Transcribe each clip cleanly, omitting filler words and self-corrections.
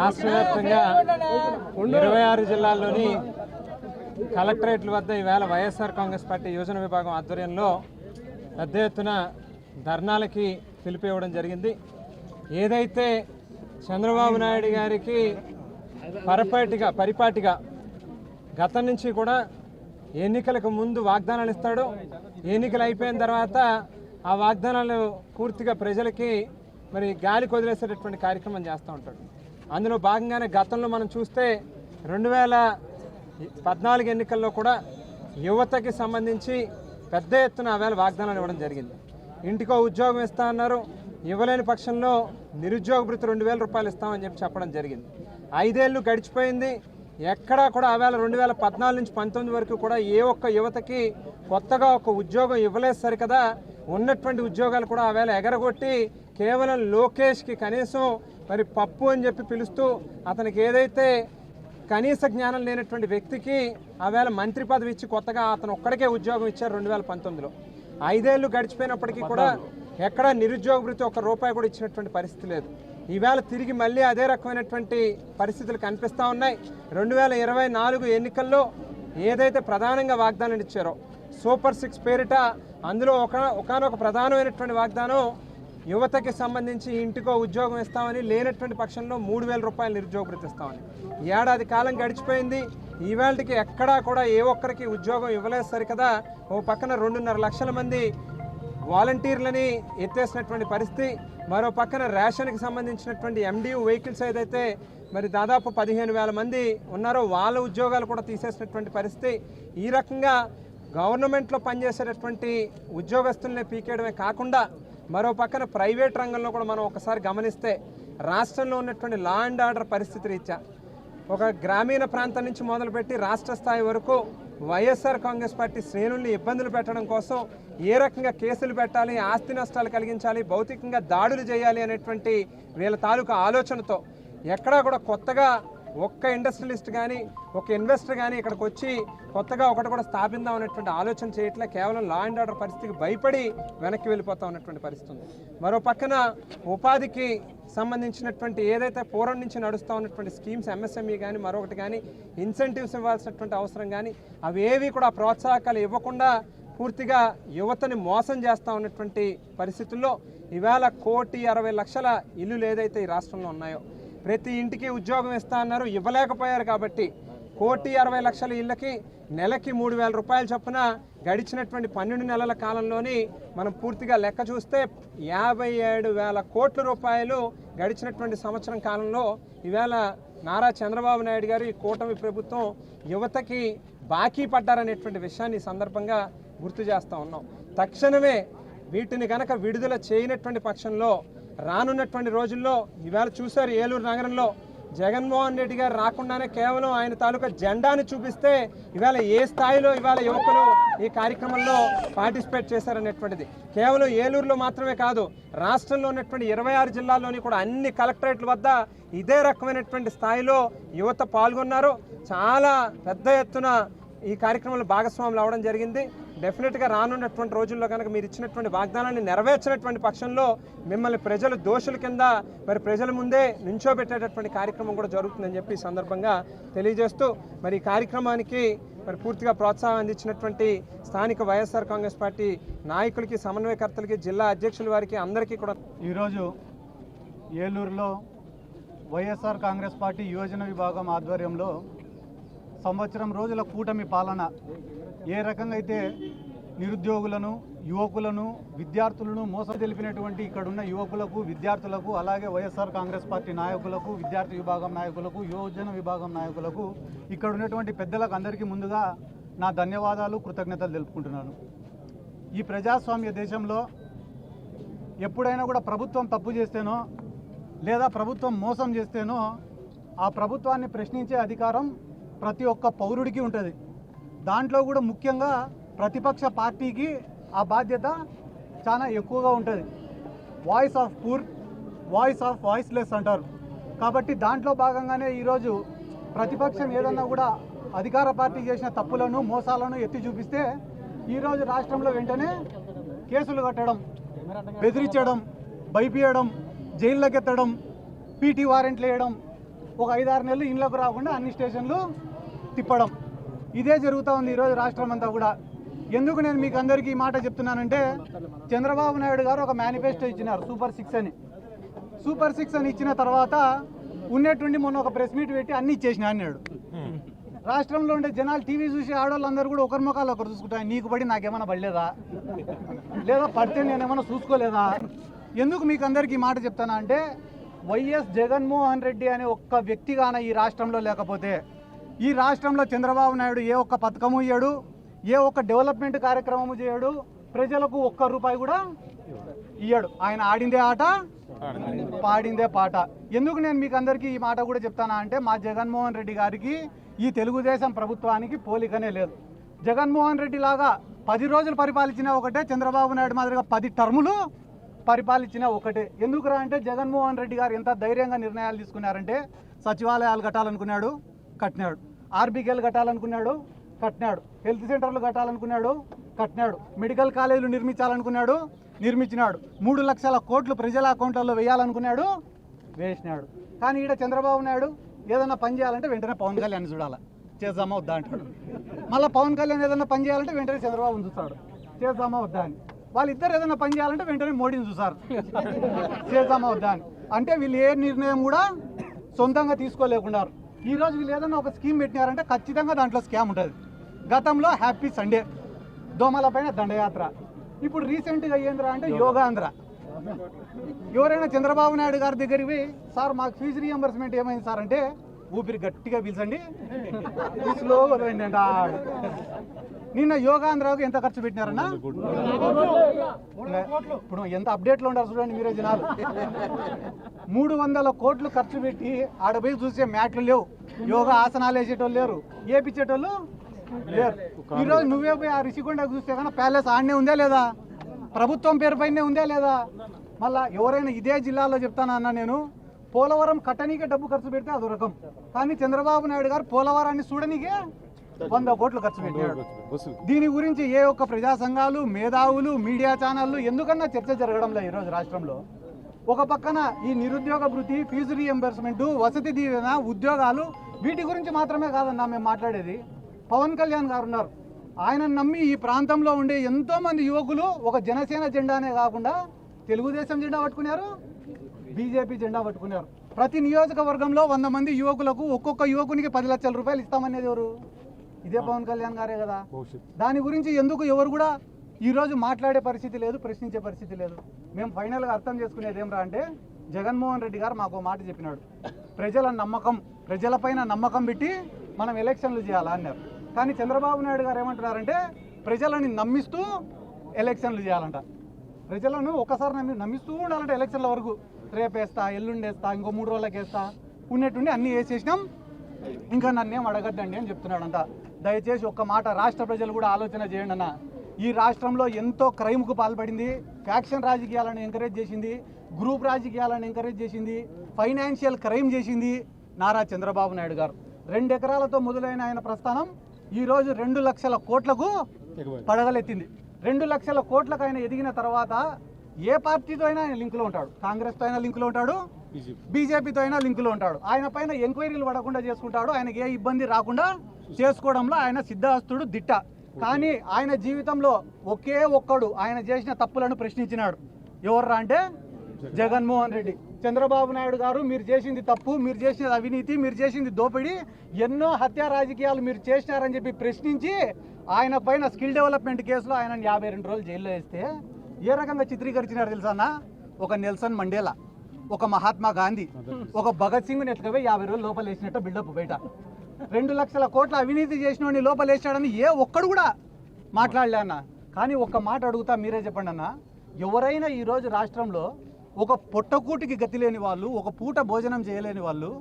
రాష్ట్ర వ్యాప్తంగా 26 జిల్లాల్లోని కలెక్టరేట్ల వద్ద ఈవేళ వైఎస్ఆర్ కాంగ్రెస్ పార్టీ యోజన విభాగం ఆధ్వర్యంలో పెద్ద ఎత్తున ధర్నాలకి పిలిపివ్వడం జరిగింది. ఏదైతే చంద్రబాబు నాయుడు గారికి పరిపాటిగా గతం నుంచి కూడా ఎన్నికలకు ముందు వాగ్దానాలు ఇస్తాడు, ఎన్నికలు అయిపోయిన తర్వాత ఆ వాగ్దానాలు పూర్తిగా ప్రజలకి మరి గాలికి వదిలేసేటటువంటి కార్యక్రమం చేస్తూ ఉంటాడు. అందులో భాగంగానే గతంలో మనం చూస్తే 2014 ఎన్నికల్లో కూడా యువతకి సంబంధించి పెద్ద ఎత్తున ఆవేళ వాగ్దానాలు ఇవ్వడం జరిగింది. ఇంటికో ఉద్యోగం ఇస్తా అన్నారు, ఇవ్వలేని పక్షంలో నిరుద్యోగ భృతి 2000 రూపాయలు ఇస్తామని చెప్పడం జరిగింది. 5 ఏళ్ళు గడిచిపోయింది, ఎక్కడా కూడా ఆవేళ 2014 నుంచి 19 వరకు కూడా ఏ ఒక్క యువతకి కొత్తగా ఒక ఉద్యోగం ఇవ్వలేదు సరికదా. ఉన్నటువంటి ఉద్యోగాలు కూడా ఆవేళ ఎగరగొట్టి కేవలం లోకేష్కి కనీసం మరి పప్పు అని చెప్పి పిలుస్తూ అతనికి ఏదైతే కనీస జ్ఞానం లేనటువంటి వ్యక్తికి ఆవేళ మంత్రి పదవి ఇచ్చి కొత్తగా అతను ఒక్కడికే ఉద్యోగం ఇచ్చారు 2019లో. 5 ఏళ్ళు గడిచిపోయినప్పటికీ కూడా ఎక్కడా నిరుద్యోగ భృతి ₹1 కూడా ఇచ్చినటువంటి పరిస్థితి లేదు. ఈవేళ తిరిగి మళ్ళీ అదే రకమైనటువంటి పరిస్థితులు కనిపిస్తూ ఉన్నాయి. 2024 ఎన్నికల్లో ఏదైతే ప్రధానంగా వాగ్దానాలు ఇచ్చారో సూపర్ 6 పేరిట అందులో ఒకనొక ప్రధానమైనటువంటి వాగ్దానం యువతకి సంబంధించి ఇంటికో ఉద్యోగం ఇస్తామని, లేనటువంటి పక్షంలో 3000 రూపాయలు నిరుద్యోగ భృతి ఇస్తామని. ఏడాది కాలం గడిచిపోయింది, ఈవేళకి ఎక్కడా కూడా ఏ ఒక్కరికి ఉద్యోగం ఇవ్వలేదు సరికదా. ఓ పక్కన 2.5 లక్షల మంది వాలంటీర్లని ఎత్తేసినటువంటి పరిస్థితి, మరో పక్కన రేషన్కి సంబంధించినటువంటి MDU వెహికల్స్ ఏదైతే మరి దాదాపు 15,000 మంది ఉన్నారో వాళ్ళ ఉద్యోగాలు కూడా తీసేసినటువంటి పరిస్థితి. ఈ రకంగా గవర్నమెంట్లో పనిచేసేటటువంటి ఉద్యోగస్తుల్ని పీకేయడమే కాకుండా మరో పక్కన ప్రైవేట్ రంగంలో కూడా మనం ఒకసారి గమనిస్తే రాష్ట్రంలో ఉన్నటువంటి లా అండ్ ఆర్డర్ పరిస్థితి రీత్యా ఒక గ్రామీణ ప్రాంతం నుంచి మొదలుపెట్టి రాష్ట్ర స్థాయి వరకు వైఎస్ఆర్ కాంగ్రెస్ పార్టీ శ్రేణుల్ని ఇబ్బందులు పెట్టడం కోసం ఏ రకంగా కేసులు పెట్టాలి, ఆస్తి నష్టాలు కలిగించాలి, భౌతికంగా దాడులు చేయాలి అనేటువంటి వీళ్ళ తాలూకా ఆలోచనతో ఎక్కడా కూడా కొత్తగా ఒక్క ఇండస్ట్రియలిస్ట్ కానీ ఒక ఇన్వెస్టర్ కానీ ఇక్కడికి వచ్చి కొత్తగా ఒకటి కూడా స్థాపిద్దాం అనేటువంటి ఆలోచన చేయట్లే. కేవలం లా అండ్ ఆర్డర్ పరిస్థితికి భయపడి వెనక్కి వెళ్ళిపోతా ఉన్నటువంటి పరిస్థితి ఉంది. మరో పక్కన ఉపాధికి సంబంధించినటువంటి ఏదైతే పూర్వం నుంచి నడుస్తూ ఉన్నటువంటి స్కీమ్స్ MSME కానీ మరొకటి కానీ ఇన్సెంటివ్స్ ఇవ్వాల్సినటువంటి అవసరం కానీ అవేవి కూడా ప్రోత్సాహకాలు ఇవ్వకుండా పూర్తిగా యువతని మోసం చేస్తూ ఉన్నటువంటి పరిస్థితుల్లో ఈవేళ 1,60,00,000 ఇల్లులు ఏదైతే ఈ రాష్ట్రంలో ఉన్నాయో ప్రతి ఇంటికి ఉద్యోగం ఇస్తా అన్నారు, ఇవ్వలేకపోయారు. కాబట్టి 1,60,00,000 ఇళ్ళకి నెలకి 3,000 రూపాయలు చొప్పున గడిచినటువంటి 12 నెలల కాలంలోని మనం పూర్తిగా లెక్క చూస్తే 57,000 కోట్ల రూపాయలు గడిచినటువంటి సంవత్సరం కాలంలో ఈవేళ నారా చంద్రబాబు నాయుడు గారు ఈ కూటమి ప్రభుత్వం యువతకి బాకీ పడ్డారనేటువంటి విషయాన్ని ఈ సందర్భంగా గుర్తు చేస్తూ ఉన్నాం. తక్షణమే వీటిని కనుక విడుదల చేయనటువంటి పక్షంలో రానున్నటువంటి రోజుల్లో ఈవేళ చూశారు ఏలూరు నగరంలో జగన్మోహన్ రెడ్డి గారు రాకుండానే కేవలం ఆయన తాలూకా జెండాని చూపిస్తే ఇవాళ ఏ స్థాయిలో ఇవాళ యువకులు ఈ కార్యక్రమంలో పార్టిసిపేట్ చేశారనేటువంటిది కేవలం ఏలూరులో మాత్రమే కాదు, రాష్ట్రంలో ఉన్నటువంటి 26 జిల్లాల్లోని కూడా అన్ని కలెక్టరేట్ల వద్ద ఇదే రకమైనటువంటి స్థాయిలో యువత పాల్గొన్నారు. చాలా పెద్ద ఎత్తున ఈ కార్యక్రమంలో భాగస్వాములు అవడం జరిగింది. డెఫినెట్గా రానున్నటువంటి రోజుల్లో కనుక మీరు ఇచ్చినటువంటి వాగ్దానాన్ని నెరవేర్చినటువంటి పక్షంలో మిమ్మల్ని ప్రజలు దోషుల కింద మరి ప్రజల ముందే నించోబెట్టేటటువంటి కార్యక్రమం కూడా జరుగుతుందని చెప్పి ఈ సందర్భంగా తెలియజేస్తూ మరి ఈ కార్యక్రమానికి మరి పూర్తిగా ప్రోత్సాహం అందించినటువంటి స్థానిక వైఎస్ఆర్ కాంగ్రెస్ పార్టీ నాయకులకి, సమన్వయకర్తలకి, జిల్లా అధ్యక్షుల వారికి అందరికీ కూడా ఈరోజు ఏలూరులో వైఎస్ఆర్ కాంగ్రెస్ పార్టీ యోజన విభాగం ఆధ్వర్యంలో సంవత్సరం రోజుల కూటమి పాలన ఏ రకంగా అయితే నిరుద్యోగులను, యువకులను, విద్యార్థులను మోసం తెలిపినటువంటి ఇక్కడున్న యువకులకు, విద్యార్థులకు, అలాగే వైఎస్ఆర్ కాంగ్రెస్ పార్టీ నాయకులకు, విద్యార్థి విభాగం నాయకులకు, యోజన విభాగం నాయకులకు, ఇక్కడ ఉన్నటువంటి పెద్దలకు అందరికీ ముందుగా నా ధన్యవాదాలు, కృతజ్ఞతలు తెలుపుకుంటున్నాను. ఈ ప్రజాస్వామ్య దేశంలో ఎప్పుడైనా కూడా ప్రభుత్వం తప్పు చేస్తేనో లేదా ప్రభుత్వం మోసం చేస్తేనో ఆ ప్రభుత్వాన్ని ప్రశ్నించే అధికారం ప్రతి ఒక్క పౌరుడికి ఉంటుంది. దాంట్లో కూడా ముఖ్యంగా ప్రతిపక్ష పార్టీకి ఆ బాధ్యత చాలా ఎక్కువగా ఉంటుంది. Voice of poor, voice of voiceless అంటారు. కాబట్టి దాంట్లో భాగంగానే ఈరోజు ప్రతిపక్షం ఏదన్నా కూడా అధికార పార్టీ చేసిన తప్పులను, మోసాలను ఎత్తి చూపిస్తే ఈరోజు రాష్ట్రంలో వెంటనే కేసులు కట్టడం, బెదిరించడం, భయపీయడం, జైల్లోకి ఎత్తడం, పీటీ వారెంట్లు వేయడం, ఒక 5-6 నెలలు ఇళ్ళకు రాకుండా అన్ని స్టేషన్లు తిప్పడం, ఇదే జరుగుతూ ఉంది ఈరోజు రాష్ట్రం అంతా కూడా. ఎందుకు నేను మీకు అందరికీ ఈ మాట చెప్తున్నానంటే, చంద్రబాబు నాయుడు గారు ఒక మేనిఫెస్టో ఇచ్చినారు సూపర్ 6 అని. సూపర్ 6 అని ఇచ్చిన తర్వాత ఉన్నట్టుండి మొన్న ఒక ప్రెస్ మీట్ పెట్టి అన్ని ఇచ్చేసిన అన్నాడు. రాష్ట్రంలో ఉండే జనాలు టీవీ చూసి ఆడవాళ్ళందరూ కూడా ఒకరి ముఖాలు ఒకరు చూసుకుంటారు. నీకు పడి నాకేమైనా పడలేదా, లేదా పడితే నేనేమైనా చూసుకోలేదా? ఎందుకు మీకు అందరికీ ఈ మాట చెప్తానా అంటే, వైఎస్ జగన్మోహన్ రెడ్డి అనే ఒక్క వ్యక్తిగాన ఈ రాష్ట్రంలో లేకపోతే, ఈ రాష్ట్రంలో చంద్రబాబు నాయుడు ఏ ఒక్క పథకము ఇయ్యడు, ఏ ఒక్క డెవలప్మెంట్ కార్యక్రమము చేయడు, ప్రజలకు ఒక్క రూపాయి కూడా ఇయ్యడు. ఆయన ఆడిందే ఆట, పాడిందే పాట. ఎందుకు నేను మీకు అందరికీ ఈ మాట కూడా చెప్తానా అంటే, మా జగన్మోహన్ రెడ్డి గారికి ఈ తెలుగుదేశం ప్రభుత్వానికి పోలికనే లేదు. జగన్మోహన్ రెడ్డి లాగా 10 రోజులు పరిపాలించినా ఒకటే, చంద్రబాబు నాయుడు మాదిరిగా 10 టర్ములు పరిపాలించినా ఒకటే. ఎందుకురా అంటే, జగన్మోహన్ రెడ్డి గారు ఎంత ధైర్యంగా నిర్ణయాలు తీసుకున్నారంటే, సచివాలయాలు కట్టాలనుకున్నాడు, కట్టినాడు. ఆర్బీకేలు కట్టాలనుకున్నాడు, కట్టినాడు. హెల్త్ సెంటర్లు కట్టాలనుకున్నాడు, కట్టినాడు. మెడికల్ కాలేజీలు నిర్మించాలనుకున్నాడు, నిర్మించినాడు. 3 లక్షల కోట్లు ప్రజల అకౌంట్లలో వేయాలనుకున్నాడు, వేసినాడు. కానీ ఈడ చంద్రబాబు నాయుడు ఏదైనా పని చేయాలంటే వెంటనే పవన్ కళ్యాణ్ చూడాలి, చేద్దామా వద్దా అంటాడు. మళ్ళీ పవన్ కళ్యాణ్ ఏదైనా పని చేయాలంటే వెంటనే చంద్రబాబుని చూస్తాడు, చేద్దామా వద్దా అని. వాళ్ళిద్దరు ఏదైనా పని చేయాలంటే వెంటనే మోడీని చూసారు, చేద్దామా వద్దా అని. అంటే వీళ్ళు ఏ నిర్ణయం కూడా సొంతంగా తీసుకోలేకున్నారు. ఈరోజు వీళ్ళు ఏదైనా ఒక స్కీమ్ పెట్టినారంటే ఖచ్చితంగా దాంట్లో స్కామ్ ఉంటుంది. గతంలో హ్యాపీ సండే, దోమల పైన దండయాత్ర, ఇప్పుడు రీసెంట్గా ఏంద్రా అంటే యోగాంధ్ర. ఎవరైనా చంద్రబాబు నాయుడు గారి దగ్గరికి పోయి, సార్ మాకు ఫీజు రీఎంబర్స్మెంట్ ఏమైంది సార్ అంటే, ఊపిరి గట్టిగా పీల్చండి, స్లోగా వదలండి అంట. నిన్న యోగాంధ్రకు ఎంత ఖర్చు పెట్టినారన్నా? ఇప్పుడు ఎంత అప్డేట్లో ఉంటారు చూడండి మీరే జనాలు. 300 కోట్లు ఖర్చు పెట్టి ఆడపోయి చూసే మ్యాట్లు లేవు, యోగా ఆసనాలు వేసేటోళ్ళు లేరు, ఏపిచ్చేటోళ్ళు లేరు. ఈరోజు నువ్వే పోయి ఆ రిషికొండకు చూస్తే కానీ ప్యాలెస్ ఆడనే ఉందా లేదా, ప్రభుత్వం పేరు పైనే ఉందా లేదా? మళ్ళా ఎవరైనా ఇదే జిల్లాలో చెప్తానన్నా నేను, పోలవరం కట్టనీకే డబ్బు ఖర్చు పెడితే అదో రకం, కానీ చంద్రబాబు నాయుడు గారు పోలవరాన్ని చూడనీకే 100 కోట్లు ఖర్చు పెట్టాడు. దీని గురించి ఏ ఒక్క ప్రజా సంఘాలు, మేధావులు, మీడియా ఛానళ్ళు ఎందుకన్నా చర్చ జరగడంలో ఈరోజు రాష్ట్రంలో. ఒక పక్కన ఈ నిరుద్యోగ భృతి, ఫీజు రీఎంబర్స్మెంట్, వసతి దీవెన, ఉద్యోగాలు, వీటి గురించి మాత్రమే కాదన్నా మేము మాట్లాడేది. పవన్ కళ్యాణ్ గారు ఉన్నారు, ఆయన నమ్మి ఈ ప్రాంతంలో ఉండే ఎంతోమంది యువకులు ఒక జనసేన జెండానే కాకుండా తెలుగుదేశం జెండా పట్టుకున్నారు, బీజేపీ జెండా పట్టుకున్నారు. ప్రతి నియోజకవర్గంలో 100 మంది యువకులకు ఒక్కొక్క యువకునికి 10 లక్షల రూపాయలు ఇస్తామనేది ఎవరు? ఇదే పవన్ కళ్యాణ్ గారే కదా. దాని గురించి ఎందుకు ఎవరు కూడా ఈరోజు మాట్లాడే పరిస్థితి లేదు, ప్రశ్నించే పరిస్థితి లేదు. మేము ఫైనల్గా అర్థం చేసుకునేది ఏమరా అంటే, జగన్మోహన్ రెడ్డి గారు మాకు మాట చెప్పినాడు, ప్రజలపైన నమ్మకం పెట్టి మనం ఎలక్షన్లు చేయాలా అన్నారు. కానీ చంద్రబాబు నాయుడు గారు ఏమంటున్నారంటే, ప్రజలని నమ్మిస్తూ ఎలక్షన్లు చేయాలంట. ప్రజలను ఒక్కసారి నమ్మిస్తూ ఉండాలంటే ఎలక్షన్ల వరకు, రేపేస్తా, ఎల్లుండేస్తా, ఇంకో 3 రోజులకి వేస్తా, ఉన్నట్టుండి అన్నీ వేసేసినాం, ఇంకా నన్నేం అడగద్దండి అని చెప్తున్నాడంట. దయచేసి ఒక్క మాట రాష్ట్ర ప్రజలు కూడా ఆలోచన చేయండి అన్న. ఈ రాష్ట్రంలో ఎంతో క్రైమ్కు పాల్పడింది, ఫ్యాక్షన్ రాజకీయాలను ఎంకరేజ్ చేసింది, గ్రూప్ రాజకీయాలను ఎంకరేజ్ చేసింది, ఫైనాన్షియల్ క్రైమ్ చేసింది నారా చంద్రబాబు నాయుడు గారు. 2 ఎకరాలతో మొదలైన ఆయన ప్రస్థానం ఈరోజు 2 లక్షల కోట్లకు పడగలెత్తింది. 2 లక్షల కోట్లకు ఆయన ఎదిగిన తర్వాత ఏ పార్టీతో అయినా ఆయన లింకులో ఉంటాడు, కాంగ్రెస్తో అయినా లింకులో ఉంటాడు, బీజేపీతో అయినా లింకులో ఉంటాడు. ఆయన పైన ఎంక్వైరీలు పడకుండా చేసుకుంటాడు, ఆయనకి ఏ ఇబ్బంది రాకుండా చేసుకోవడంలో ఆయన సిద్ధహస్తుడు, దిట్ట. కానీ ఆయన జీవితంలో ఒకే ఒక్కడు ఆయన చేసిన తప్పులను ప్రశ్నించినాడు. ఎవర్రా అంటే జగన్మోహన్ రెడ్డి. చంద్రబాబు నాయుడు గారు మీరు చేసింది తప్పు, మీరు చేసినది అవినీతి, మీరు చేసింది దోపిడీ, ఎన్నో హత్యా రాజకీయాలు మీరు చేసినారని చెప్పి ప్రశ్నించి ఆయన పైన స్కిల్ డెవలప్మెంట్ కేసులో ఆయన 52 రోజులు జైల్లో వేస్తే ఏ రకంగా చిత్రీకరించినారు తెలుసా అన్న? ఒక నెల్సన్ మండేలా, ఒక మహాత్మా గాంధీ, ఒక భగత్ సింగ్ ఎట్లవే 50 రోజులు లోపల వేసినట్టు బిల్డప్ బయట. 2 లక్షల కోట్ల అవినీతి చేసినోడిని లోపల వేసాడని ఏ ఒక్కడు కూడా మాట్లాడలే అన్న. కానీ ఒక్క మాట అడుగుతా, మీరే చెప్పండి అన్న, ఎవరైనా ఈరోజు రాష్ట్రంలో ఒక పొట్టకూటికి గతి లేని వాళ్ళు, ఒక పూట భోజనం చేయలేని వాళ్ళు,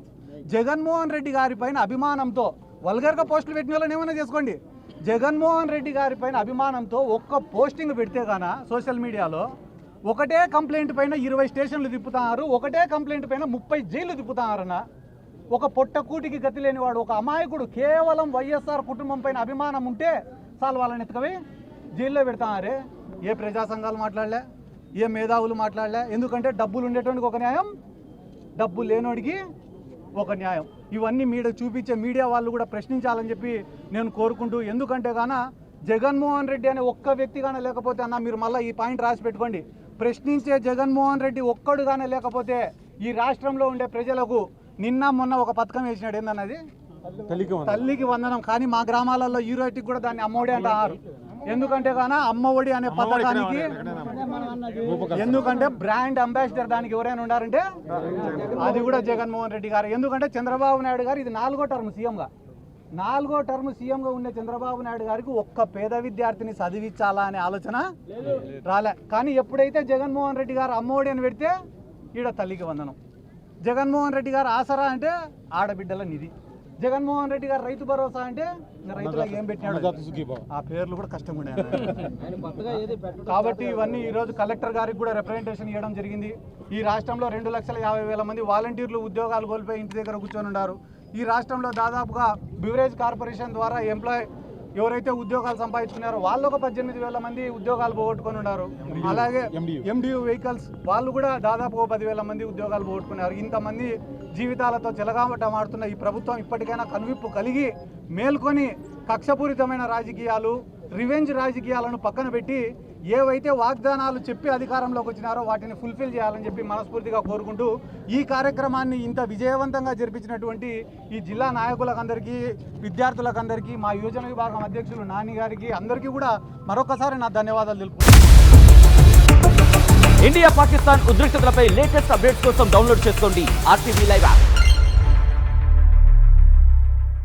జగన్మోహన్ రెడ్డి గారి పైన అభిమానంతో వల్గర్గా పోస్టులు పెట్టిన వాళ్ళని ఏమైనా చేసుకోండి, జగన్మోహన్ రెడ్డి గారి పైన అభిమానంతో ఒక్క పోస్టింగ్ పెడితే గాన సోషల్ మీడియాలో ఒకటే కంప్లైంట్ పైన 20 స్టేషన్లు తిప్పుతున్నారు, ఒకటే కంప్లైంట్ పైన 30 జైలు తిప్పుతున్నారన్న. ఒక పొట్టకూటికి గతి లేనివాడు, ఒక అమాయకుడు, కేవలం వైఎస్ఆర్ కుటుంబం పైన అభిమానం ఉంటే చాలు వాళ్ళని ఎత్తుకవి జైల్లో పెడతారే. ఏ ప్రజా సంఘాలు మాట్లాడలే, ఏ మేధావులు మాట్లాడలే. ఎందుకంటే డబ్బులు ఉండేటోడికి ఒక న్యాయం, డబ్బు లేనోడికి ఒక న్యాయం. ఇవన్నీ చూపించే మీడియా వాళ్ళు కూడా ప్రశ్నించాలని చెప్పి నేను కోరుకుంటూ, ఎందుకంటే గాన జగన్మోహన్ రెడ్డి అనే ఒక్క వ్యక్తి కానీ లేకపోతే అన్న, మీరు మళ్ళీ ఈ పాయింట్ రాసి పెట్టుకోండి, ప్రశ్నించే జగన్మోహన్ రెడ్డి ఒక్కడుగానే లేకపోతే ఈ రాష్ట్రంలో ఉండే ప్రజలకు నిన్న మొన్న ఒక పథకం వేసినాడు, ఏందన్నది తల్లికి వందనం. కానీ మా గ్రామాలలో ఈ రోజుకి కూడా దాన్ని అమ్మఒడి అంటారు. ఎందుకంటే గాన అమ్మఒడి అనే పథకానికి ఎందుకంటే బ్రాండ్ అంబాసిడర్ దానికి ఎవరైనా ఉన్నారంటే అది కూడా జగన్మోహన్ రెడ్డి గారు. ఎందుకంటే చంద్రబాబు నాయుడు గారు ఇది 4వ టర్మ్ సీఎంగా ఉండే చంద్రబాబు నాయుడు గారికి ఒక్క పేద విద్యార్థిని చదివించాలా అనే ఆలోచన రాలే. కానీ ఎప్పుడైతే జగన్మోహన్ రెడ్డి గారు అమ్మఒడి అని పెడితే ఈడ తల్లికి వందనం, జగన్మోహన్ రెడ్డి గారు ఆసరా అంటే ఆడబిడ్డల నిధి, జగన్మోహన్ రెడ్డి గారు రైతు భరోసా అంటే రైతులకు ఏం పెట్టినాడు, ఆ పేర్లు కూడా కష్టంగా ఉన్నాయి. కాబట్టి ఇవన్నీ ఈరోజు కలెక్టర్ గారికి కూడా రిప్రజెంటేషన్ ఇవ్వడం జరిగింది. ఈ రాష్ట్రంలో 2,50,000 మంది వాలంటీర్లు ఉద్యోగాలు కోల్పోయి ఇంటి దగ్గర కూర్చొని ఉన్నారు. ఈ రాష్ట్రంలో దాదాపుగా బివరేజ్ కార్పొరేషన్ ద్వారా ఎవరైతే ఉద్యోగాలు సంపాదించుకున్నారో వాళ్ళు ఒక 18,000 మంది ఉద్యోగాలు పోగొట్టుకొని ఉన్నారు. అలాగే MDU వెహికల్స్ వాళ్ళు కూడా దాదాపు 10,000 మంది ఉద్యోగాలు పోగొట్టుకున్నారు. ఇంతమంది జీవితాలతో చెలగాటమాడుతున్న ఈ ప్రభుత్వం ఇప్పటికైనా కనువిప్పు కలిగి మేల్కొని కక్షపూరితమైన రాజకీయాలు, రివెంజ్ రాజకీయాలను పక్కన పెట్టి ఏవైతే వాగ్దానాలు చెప్పి అధికారంలోకి వచ్చినారో వాటిని ఫుల్ఫిల్ చేయాలని చెప్పి మనస్ఫూర్తిగా కోరుకుంటూ, ఈ కార్యక్రమాన్ని ఇంత విజయవంతంగా జరిపించినటువంటి ఈ జిల్లా నాయకులకందరికీ, విద్యార్థులకందరికీ, మా యువజన విభాగం అధ్యక్షులు నాని గారికి అందరికీ కూడా మరొకసారి నా ధన్యవాదాలు తెలుపుతున్నాను. ఇండియా పాకిస్తాన్ ఉద్రిక్తతలపై లేటెస్ట్ అప్డేట్స్ కోసం డౌన్లోడ్ చేసుకోండి RTV లైవ్ యాప్.